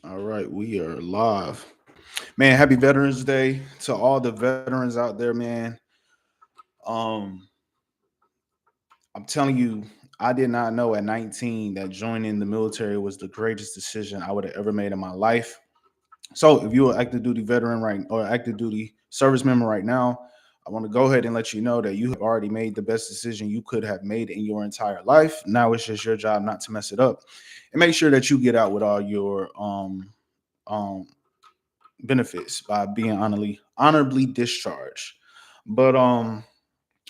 All right, we are live. Man, happy Veterans Day to all the veterans out there, man. Um, I'm telling you, I did not know at 19 that joining the military was the greatest decision I would have ever made in my life. So, if you're an active duty veteran right or active duty service member right now, I want to go ahead and let you know that you have already made the best decision you could have made in your entire life. Now it's just your job not to mess it up, and make sure that you get out with all your um benefits by being honorably discharged. But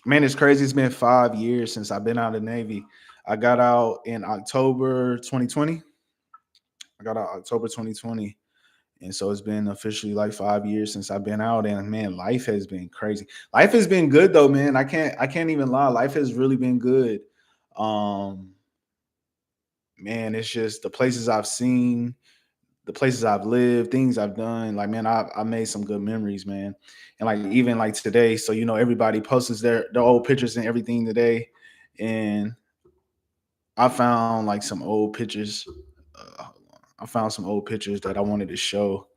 man, it's crazy. It's been 5 years since I've been out of the Navy. I got out in October 2020. I got out October 2020. And so it's been officially like 5 years since I've been out. And man, life has been crazy. Life has been good though, man. I can't even lie. Life has really been good. Um, man, it's just the places I've seen, the places I've lived, things I've done. Like, man, I made some good memories, man. And like even like today, so everybody posts their old pictures and everything today, and I found like some old pictures. I found some old pictures that I wanted to show,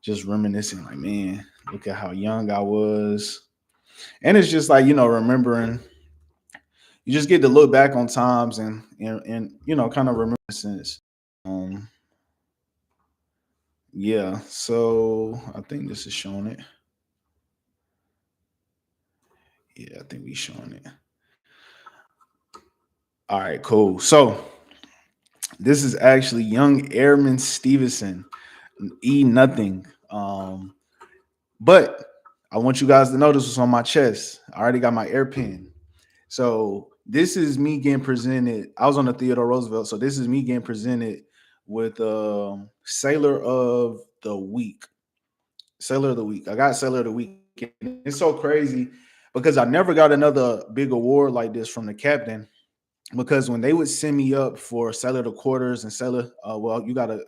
just reminiscing. Like, man, look at how young I was, and it's just like remembering. You just get to look back on times and kind of reminiscence. Um, yeah. So I think this is showing it. Yeah, I think we showing it. All right, cool. So this is actually young Airman Stevenson, E nothing. But I want you guys to know this was on my chest. I already got my airpin. So this is me getting presented. I was on the Theodore Roosevelt, so this is me getting presented with Sailor of the Week. Sailor of the Week. I got Sailor of the Week. And it's so crazy because I never got another big award like this from the captain, because when they would send me up for seller the quarters and seller, well, you gotta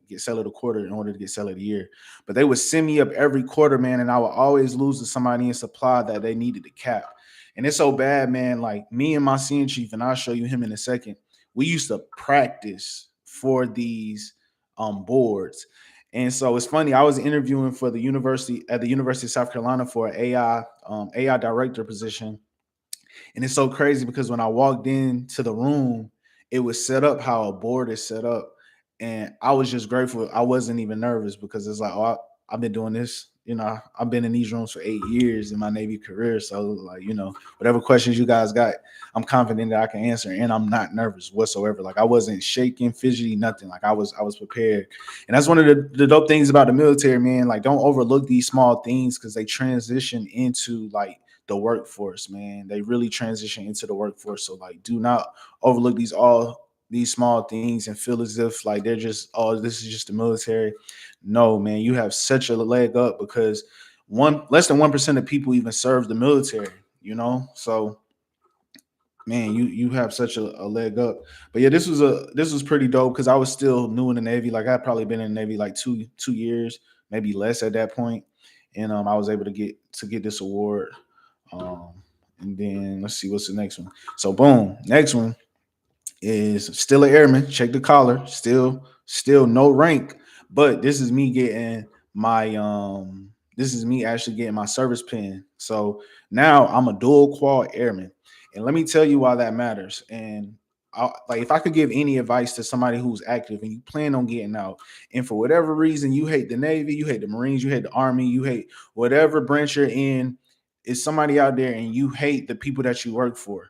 get seller the quarter in order to get seller the year. But they would send me up every quarter, man, and I would always lose to somebody in supply that they needed to cap. And it's so bad, man. Like me and my senior chief, and I'll show you him in a second. We used to practice for these boards. And so it's funny. I was interviewing for the University of South Carolina for an AI director position, and it's so crazy because when I walked into the room, it was set up how a board is set up. And I was just grateful. I wasn't even nervous because it's like, I've been doing this. I've been in these rooms for 8 years in my Navy career. So, like, whatever questions you guys got, I'm confident that I can answer. And I'm not nervous whatsoever. Like, I wasn't shaking, fidgety, nothing. Like, I was prepared. And that's one of the dope things about the military, man. Like, don't overlook these small things because they transition into like the workforce, man. They really transition into the workforce. So like do not overlook these small things and feel as if like they're just, oh, this is just the military. No, man, you have such a leg up because one less than 1% of people even serve the military, So man, you have such a leg up. But yeah, this was pretty dope because I was still new in the Navy. Like I'd probably been in the Navy like two years, maybe less at that point. And I was able to get this award. Um, and then let's see what's the next one. So boom, next one is still an airman. Check the collar. Still no rank, but this is me actually getting my service pin. So now I'm a dual qual airman, and let me tell you why that matters. And like if I could give any advice to somebody who's active and you plan on getting out, and for whatever reason you hate the Navy, you hate the Marines, you hate the Army, you hate whatever branch you're in, is somebody out there and you hate the people that you work for.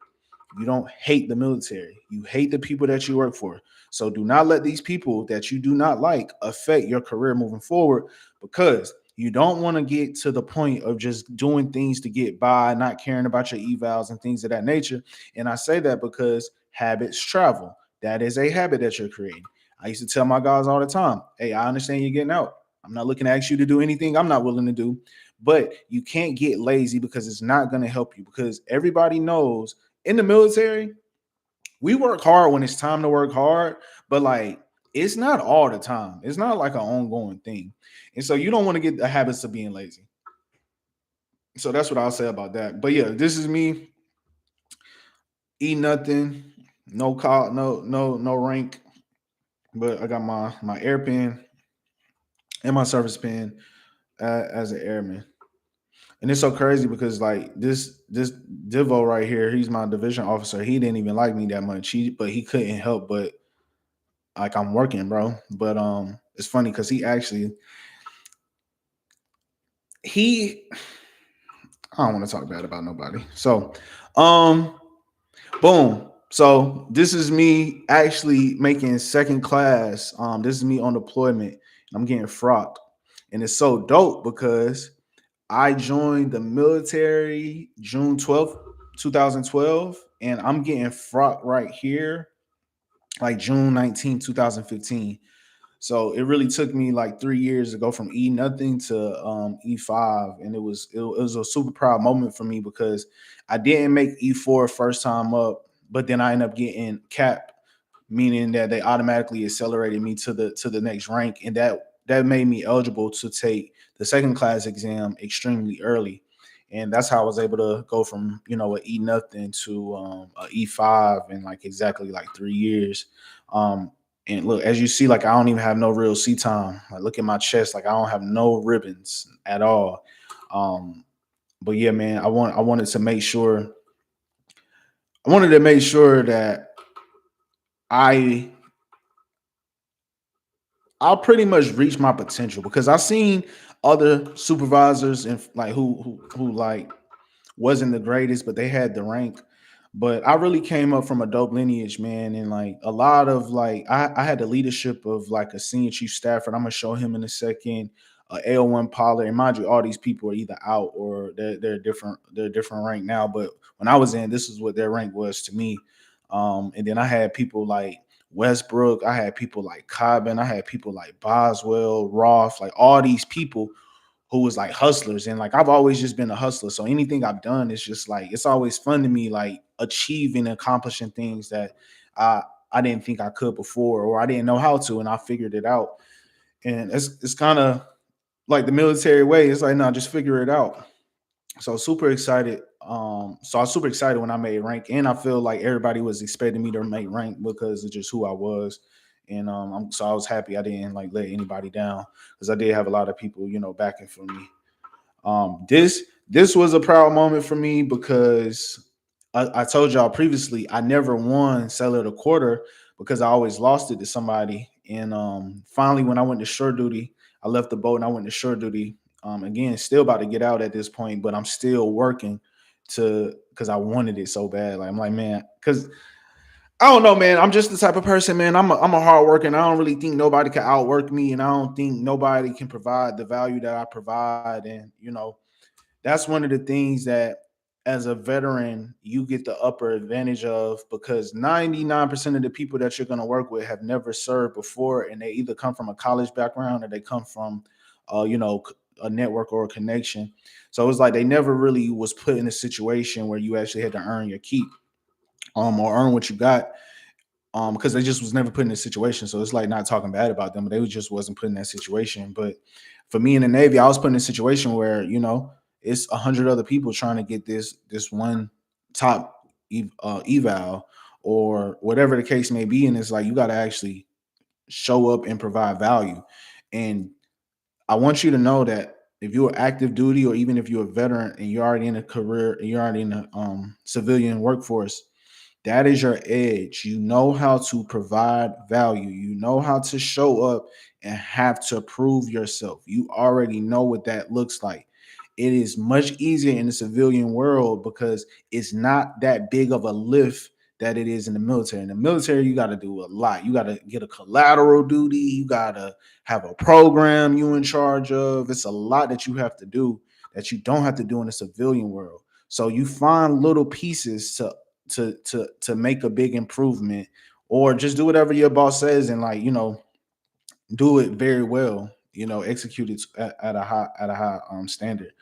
You don't hate the military. You hate the people that you work for. So do not let these people that you do not like affect your career moving forward, because you don't want to get to the point of just doing things to get by, not caring about your evals and things of that nature. And I say that because habits travel. That is a habit that you're creating. I used to tell my guys all the time, hey, I understand you're getting out. I'm not looking to ask you to do anything I'm not willing to do, but you can't get lazy because it's not going to help you, because everybody knows in the military, we work hard when it's time to work hard, but like it's not all the time. It's not like an ongoing thing. And so you don't want to get the habits of being lazy. So that's what I'll say about that. But yeah, this is me. Eat nothing, no call, no rank. But I got my air pen and my service pen as an airman. And it's so crazy because like this Divo right here, he's my division officer. He didn't even like me that much. He couldn't help but like I'm working, bro. But it's funny because he I don't want to talk bad about nobody. So um boom. So this is me actually making second class. This is me on deployment. I'm getting frocked. And it's so dope because I joined the military June 12th, 2012, and I'm getting frocked right here, like June 19th, 2015. So it really took me like 3 years to go from E nothing to E5, and it was a super proud moment for me because I didn't make E4 first time up, but then I ended up getting cap, meaning that they automatically accelerated me to the next rank, and that made me eligible to take the second class exam extremely early, and that's how I was able to go from a E nothing to a E5 in like exactly like 3 years. Um, and look, as you see, like I don't even have no real C time. Like look at my chest, like I don't have no ribbons at all. Um, but yeah, man, I wanted to make sure that I I'll pretty much reach my potential because I've seen other supervisors and like who like wasn't the greatest, but they had the rank. But I really came up from a dope lineage, man, and like a lot of like I had the leadership of like a senior chief Stafford. I'm gonna show him in a second. AO1 Pollard, and mind you, all these people are either out or they're different. They're different rank now. But when I was in, this is what their rank was to me. And then I had people like Westbrook. I had people like Cobbin. I had people like Boswell, Roth, like all these people who was like hustlers. And like I've always just been a hustler. So anything I've done is just like it's always fun to me, like achieving, accomplishing things that I I didn't think I could before or I didn't know how to, and I figured it out. And it's kind of like the military way. It's like, no, just figure it out. So super excited. So I was super excited when I made rank, and I feel like everybody was expecting me to make rank because of just who I was. And so I was happy I didn't like let anybody down because I did have a lot of people, backing for me. This was a proud moment for me because I told y'all previously I never won Seller of the Quarter because I always lost it to somebody. And finally, when I went to shore duty, I left the boat and I went to shore duty. Again, still about to get out at this point, but I'm still working to because I wanted it so bad. Like I'm like, man, because I don't know, man. I'm just the type of person, man. I'm a hard worker, and I don't really think nobody can outwork me, and I don't think nobody can provide the value that I provide. And that's one of the things that as a veteran you get the upper advantage of because 99% of the people that you're going to work with have never served before, and they either come from a college background or they come from a network or a connection. So it's like they never really was put in a situation where you actually had to earn your keep, or earn what you got, because they just was never put in a situation. So it's like not talking bad about them, but they just wasn't put in that situation. But for me in the Navy, I was put in a situation where it's 100 other people trying to get this one top eval or whatever the case may be, and it's like you got to actually show up and provide value. And I want you to know that if you're active duty or even if you're a veteran and you're already in a career and you're already in a civilian workforce, that is your edge. You know how to provide value. You know how to show up and have to prove yourself. You already know what that looks like. It is much easier in the civilian world because it's not that big of a lift that it is in the military. In the military, you got to do a lot. You got to get a collateral duty. You got to have a program you in charge of. It's a lot that you have to do that you don't have to do in the civilian world. So you find little pieces to make a big improvement, or just do whatever your boss says and like do it very well, execute it at a high standard.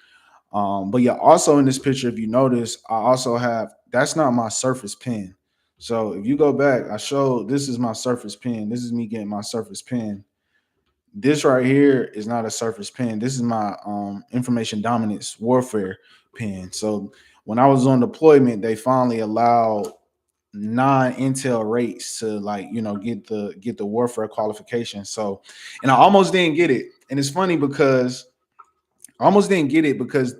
But yeah, also in this picture, if you notice, I also have that's not my Surface Pen. So if you go back, I showed this is my Surface Pen. This is me getting my Surface Pen. This right here is not a Surface Pen. This is my information dominance warfare pen. So when I was on deployment, they finally allowed non-intel rates to like get the warfare qualification. So, and I almost didn't get it. And it's funny because I almost didn't get it because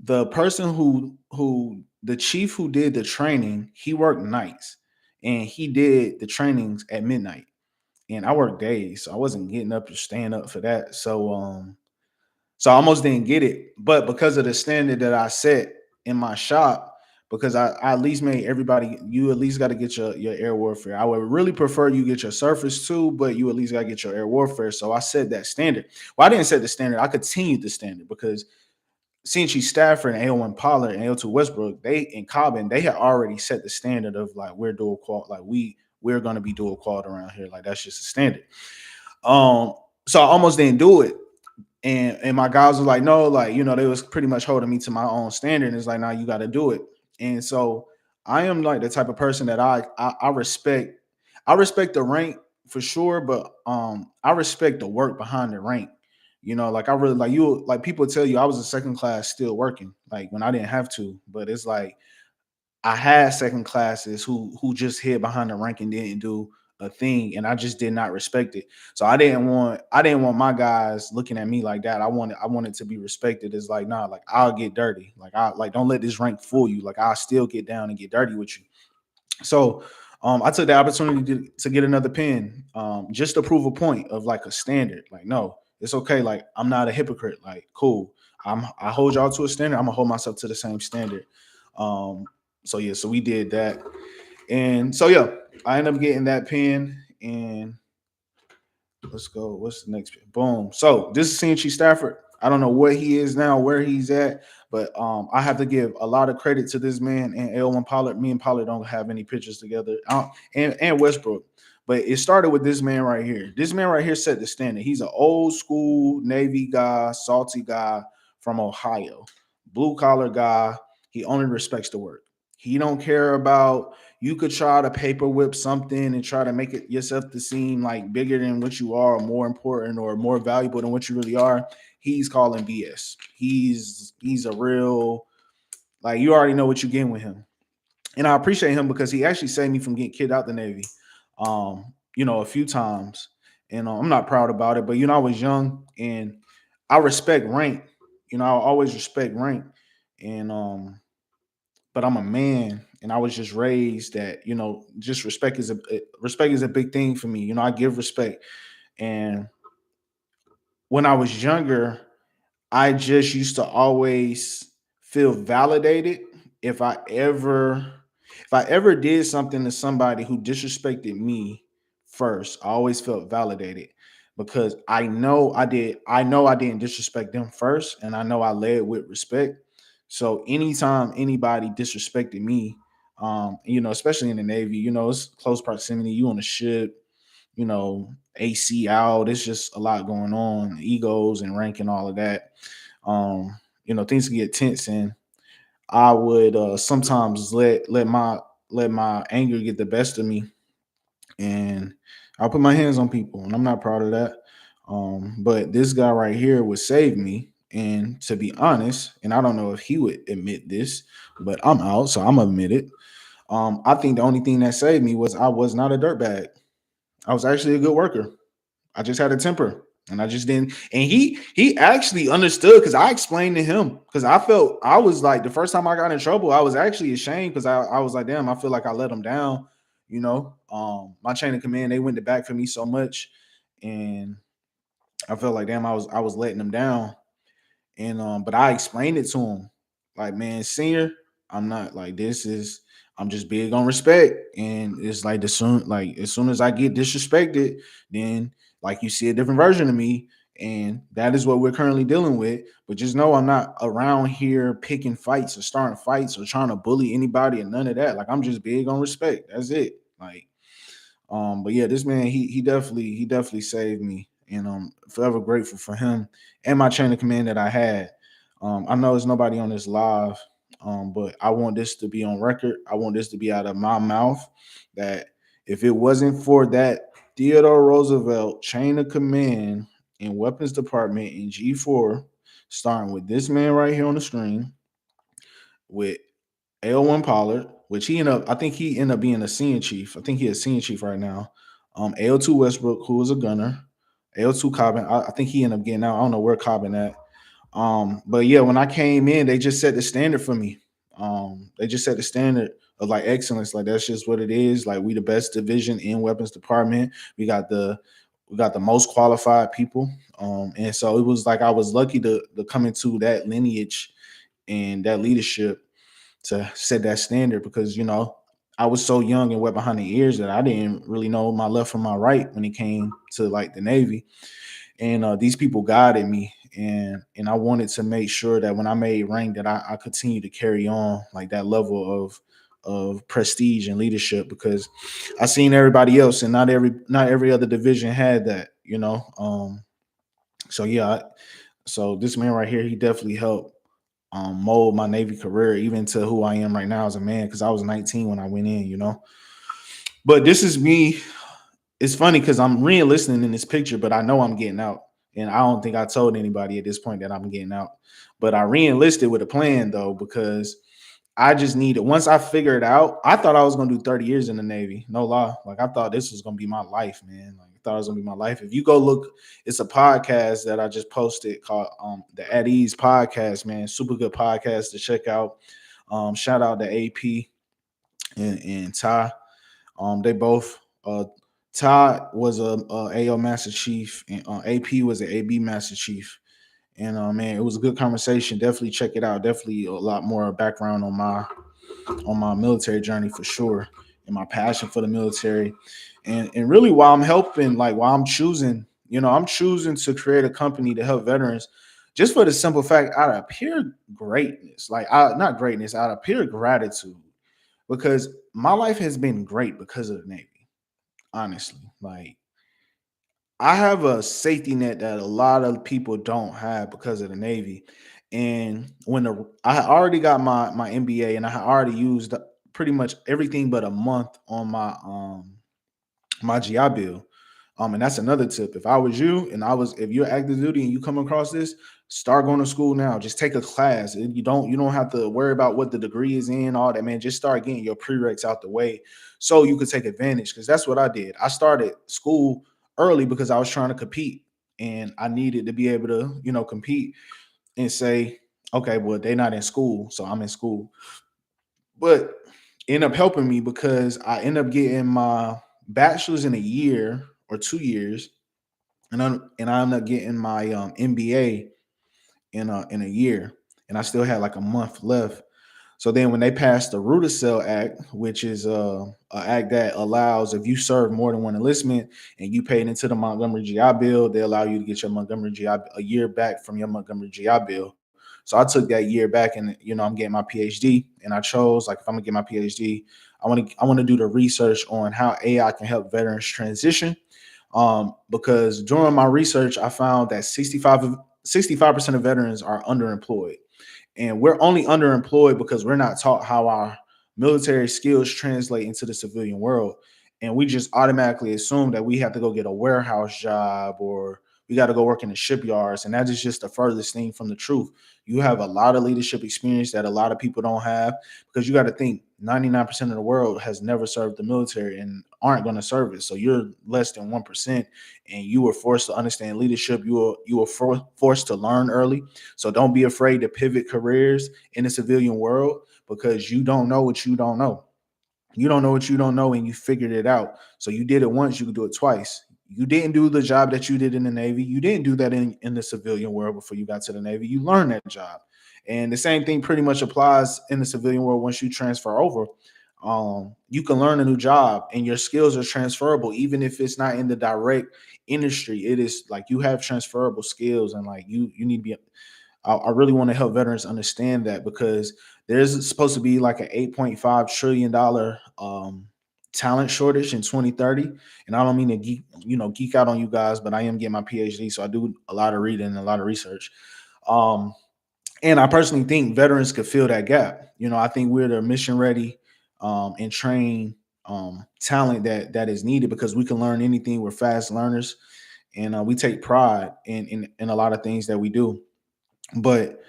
the person who the chief who did the training, he worked nights and he did the trainings at midnight. And I worked days, so I wasn't getting up or staying up for that. So I almost didn't get it. But because of the standard that I set in my shop, because I at least made everybody, you at least got to get your air warfare. I would really prefer you get your surface too, but you at least got to get your air warfare. So I set that standard. Well, I didn't set the standard. I continued the standard because CNC Stafford and AO1 Pollard and AO2 Westbrook, they in Cobbin, they had already set the standard of like we're dual qual, like we're gonna be dual quad around here. Like that's just a standard. Um, so I almost didn't do it. And my guys was like, no, like, they was pretty much holding me to my own standard. And it's like, nah, you got to do it. And so I am like the type of person that I respect. I respect the rank for sure, but I respect the work behind the rank. Like I really like you. Like people tell you, I was a second class still working, like when I didn't have to. But it's like I had second classes who just hid behind the rank and didn't do a thing, and I just did not respect it. So I didn't want my guys looking at me like that. I wanted to be respected as like, nah, like I'll get dirty. Like I like don't let this rank fool you. Like I'll still get down and get dirty with you. So I took the opportunity to get another pin, just to prove a point of like a standard. Like, no, it's okay. Like, I'm not a hypocrite. Like, cool. I hold y'all to a standard. I'm gonna hold myself to the same standard. Um, so yeah, so we did that. And so yeah, I ended up getting that pin. And let's go. What's the next pin? Boom. So this is CNC Stafford. I don't know what he is now, where he's at, but I have to give a lot of credit to this man and Elwin Pollard. Me and Pollard don't have any pictures together, and Westbrook. But it started with this man right here. This man right here set the standard. He's an old school Navy guy, salty guy from Ohio, blue collar guy. He only respects the work. He don't care about, you could try to paper whip something and try to make it yourself to seem like bigger than what you are, or more important or more valuable than what you really are. He's calling BS. He's a real, like, you already know what you're getting with him. And I appreciate him because he actually saved me from getting kicked out the Navy, a few times. And I'm not proud about it, but I was young and I respect rank. I always respect rank. And but I'm a man and I was just raised that, just respect is a big thing for me. I give respect. And when I was younger, I just used to always feel validated if I ever if I ever did something to somebody who disrespected me first. I always felt validated because I know I didn't disrespect them first, and I know I led with respect. So anytime anybody disrespected me, especially in the Navy, it's close proximity. You on a ship, AC out. It's just a lot going on, egos and rank and all of that. Things can get tense, and I would sometimes let my anger get the best of me, and I'll put my hands on people, and I'm not proud of that. But this guy right here would save me. And to be honest, and I don't know if he would admit this, but I'm out, so I'm gonna admit it. I think the only thing that saved me was I was not a dirtbag. I was actually a good worker. I just had a temper. And I just didn't. And he actually understood because I explained to him, because I felt, I was like, the first time I got in trouble, I was actually ashamed because I was like, damn, I feel like I let him down. My chain of command, they went to back for me so much. And I felt like, damn, I was letting them down. And but I explained it to him, like, man, senior, I'm not like, I'm just big on respect. And it's like, as soon as I get disrespected, then like you see a different version of me. And that is what we're currently dealing with. But just know I'm not around here picking fights or starting fights or trying to bully anybody and none of that. Like, I'm just big on respect. That's it. Like, but yeah, this man, he definitely saved me, and I'm forever grateful for him and my chain of command that I had. I know there's nobody on this live, but I want this to be on record. I want this to be out of my mouth that if it wasn't for that Theodore Roosevelt chain of command in weapons department in G4, starting with this man right here on the screen, with L1 Pollard, which I think he ended up being a senior chief. I think he is senior chief right now. AL2 Westbrook, who was a gunner. AL2 Cobbin, I think he ended up getting out. I don't know where Cobbin at. But yeah, when I came in, they just set the standard for me. They just set the standard of like excellence. Like that's just what it is. Like we the best division in weapons department. We got the most qualified people. And so it was like I was lucky to come into that lineage and that leadership to set that standard because I was so young and wet behind the ears that I didn't really know my left from my right when it came to like the Navy. And these people guided me, and I wanted to make sure that when I made rank that I continue to carry on like that level of prestige and leadership because I seen everybody else and not every other division had that. So yeah, so this man right here, he definitely helped mold my Navy career even to who I am right now as a man because I was 19 when I went in. But this is me. It's funny because I'm re-listening in this picture, but I know I'm getting out. And I don't think I told anybody at this point that I'm getting out. But I re-enlisted with a plan though, because I just needed once I figured out, I thought I was gonna do 30 years in the Navy. No lie. Like I thought this was gonna be my life, man. Like I thought it was gonna be my life. If you go look, it's a podcast that I just posted called the At Ease podcast, man. Super good podcast to check out. Shout out to AP and Ty. They both Todd was a AO Master Chief, and AP was an AB Master Chief. And man, it was a good conversation. Definitely check it out. Definitely a lot more background on my military journey for sure, and my passion for the military, and really why I'm helping, like why I'm choosing. I'm choosing to create a company to help veterans, just for the simple fact out of pure greatness, like not greatness, out of pure gratitude, because my life has been great because of the Navy. Honestly, like I have a safety net that a lot of people don't have because of the Navy. And I had already got my MBA, and I had already used pretty much everything but a month on my GI Bill. And that's another tip. If I was you, and if you're active duty and you come across this, start going to school now. Just take a class. You don't have to worry about what the degree is in, all that, man. Just start getting your prereqs out the way so you could take advantage. Because that's what I did. I started school early because I was trying to compete, and I needed to be able to, compete and say, okay, well, they're not in school, so I'm in school. But end up helping me because I end up getting my bachelor's in a year or 2 years, and I ended up getting my MBA in a year, and I still had like a month left. So then, when they passed the Rudisill Act, which is an act that allows if you serve more than one enlistment and you paid into the Montgomery GI Bill, they allow you to get your Montgomery GI a year back from your Montgomery GI Bill. So I took that year back, and I'm getting my PhD, and I chose like if I'm gonna get my PhD, I want to do the research on how AI can help veterans transition. Because during my research, I found that 65% of veterans are underemployed, and we're only underemployed because we're not taught how our military skills translate into the civilian world. And we just automatically assume that we have to go get a warehouse job or we got to go work in the shipyards. And that is just the furthest thing from the truth. You have a lot of leadership experience that a lot of people don't have, because you got to think 99% of the world has never served the military and aren't going to serve it. So you're less than 1%, and you were forced to understand leadership. You were forced to learn early. So don't be afraid to pivot careers in the civilian world, because you don't know what you don't know. You don't know what you don't know, and you figured it out. So you did it once, you could do it twice. You didn't do the job that you did in the Navy. You didn't do that in the civilian world before you got to the Navy. You learned that job. And the same thing pretty much applies in the civilian world once you transfer over. You can learn a new job, and your skills are transferable, even if it's not in the direct industry. It is like you have transferable skills, and like you need to be. I really want to help veterans understand that, because there's supposed to be like an $8.5 trillion talent shortage in 2030. And I don't mean to geek out on you guys, but I am getting my PhD, so I do a lot of reading and a lot of research. Um, and I personally think veterans could fill that gap. I think we're the mission ready and trained talent that is needed, because we can learn anything. We're fast learners, and we take pride in a lot of things that we do. But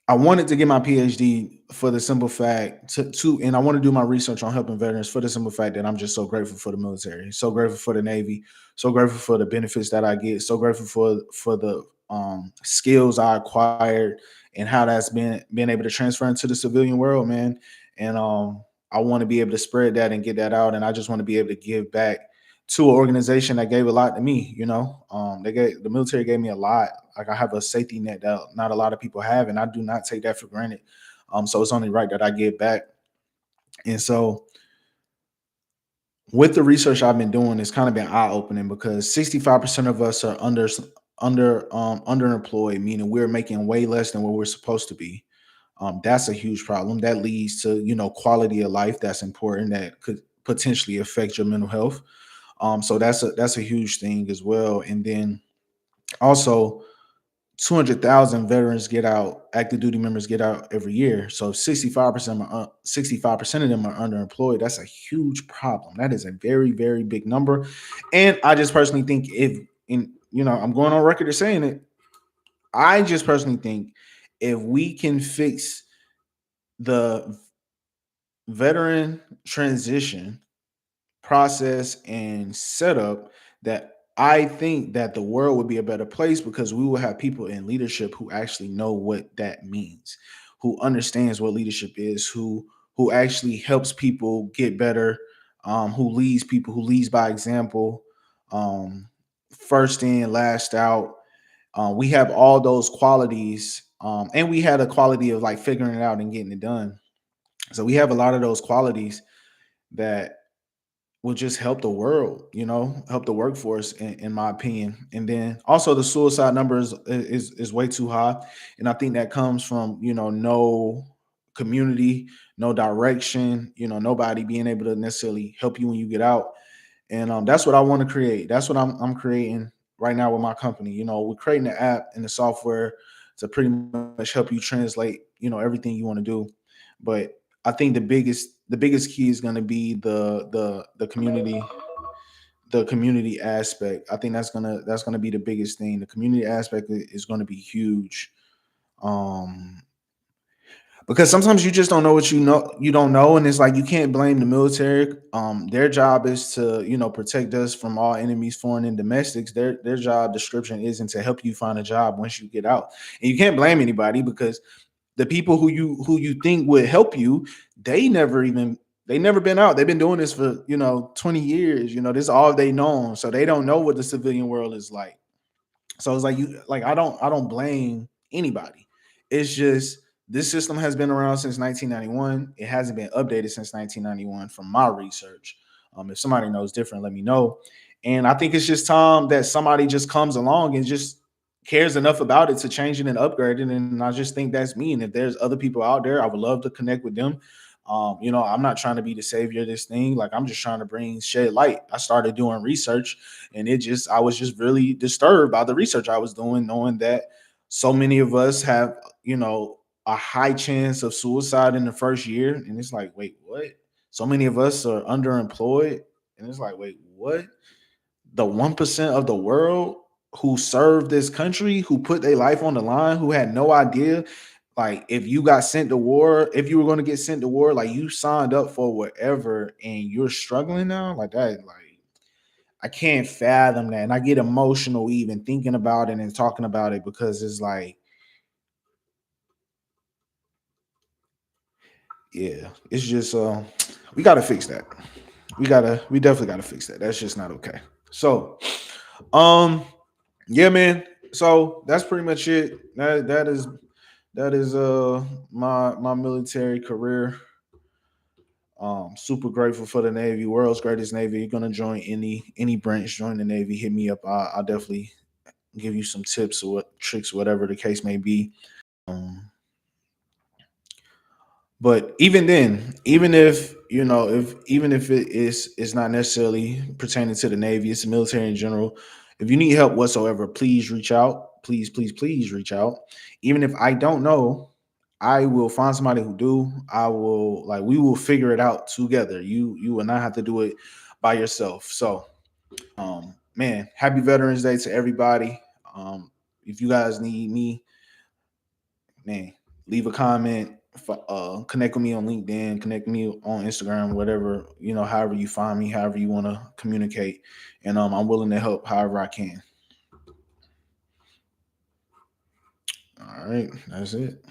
I wanted to get my PhD for the simple fact and I want to do my research on helping veterans for the simple fact that I'm just so grateful for the military, so grateful for the Navy, so grateful for the benefits that I get, so grateful for the skills I acquired and how that's been able to transfer into the civilian world, man. And I want to be able to spread that and get that out, and I just want to be able to give back to an organization that gave a lot to me. The military gave me a lot. Like I have a safety net that not a lot of people have, and I do not take that for granted. So it's only right that I give back. And so with the research I've been doing, it's kind of been eye opening because 65% of us are underemployed, meaning we're making way less than what we're supposed to be. That's a huge problem. That leads to quality of life that's important that could potentially affect your mental health. So that's a huge thing as well. And then also 200,000 veterans get out, active duty members get out every year. So 65% of them are underemployed. That's a huge problem. That is a very, very big number. And I just personally think I'm going on record as saying it. I just personally think if we can fix the veteran transition process and setup, that I think that the world would be a better place because we will have people in leadership who actually know what that means, who understands what leadership is, who actually helps people get better, who leads people, who leads by example, um, first in, last out. We have all those qualities, and we had a quality of like figuring it out and getting it done. So we have a lot of those qualities that will just help the world, help the workforce, in my opinion. And then also the suicide numbers is way too high, and I think that comes from no community, no direction, nobody being able to necessarily help you when you get out. And that's what I want to create. That's what I'm creating right now with my company. We're creating the app and the software to pretty much help you translate everything you want to do. But I think the biggest key is going to be the community aspect. I think that's gonna be the biggest thing. The community aspect is going to be huge. Um, because sometimes you just don't know what you don't know, and it's like you can't blame the military. Their job is to protect us from all enemies, foreign and domestics. Their job description isn't to help you find a job once you get out, and you can't blame anybody because the people who you think would help you, they never been out. They've been doing this for 20 years. This is all they know, so they don't know what the civilian world is like. So it's like I don't blame anybody. It's just this system has been around since 1991. It hasn't been updated since 1991 from my research. If somebody knows different, let me know. And I think it's just time that somebody just comes along and just cares enough about it to change it and upgrade it. And I just think that's me. And if there's other people out there, I would love to connect with them. I'm not trying to be the savior of this thing. Like I'm just trying to shed light. I started doing research, and I was just really disturbed by the research I was doing, knowing that so many of us have a high chance of suicide in the first year. And it's like, wait, what? So many of us are underemployed, and it's like, wait, what? The 1% of the world who served this country, who put their life on the line, who had no idea, like if you got sent to war, if you were going to get sent to war, like you signed up for whatever, and you're struggling now, like that, like I can't fathom that. And I get emotional even thinking about it and talking about it because it's like, yeah, it's just we gotta fix that. We definitely gotta fix that. That's just not okay. So um yeah, man. So that's pretty much it. That is my military career. Super grateful for the Navy, world's greatest Navy. You're gonna join any branch, join the Navy, hit me up. I'll definitely give you some tips or what tricks, whatever the case may be. Um, but even then, even if it's not necessarily pertaining to the Navy, it's the military in general. If you need help whatsoever, please reach out. Please, please, please reach out. Even if I don't know, I will find somebody who do. We will figure it out together. You will not have to do it by yourself. So man, happy Veterans Day to everybody. If you guys need me, man, leave a comment, connect with me on LinkedIn, connect with me on Instagram, whatever, however you find me, however you want to communicate. And I'm willing to help however I can. All right, that's it.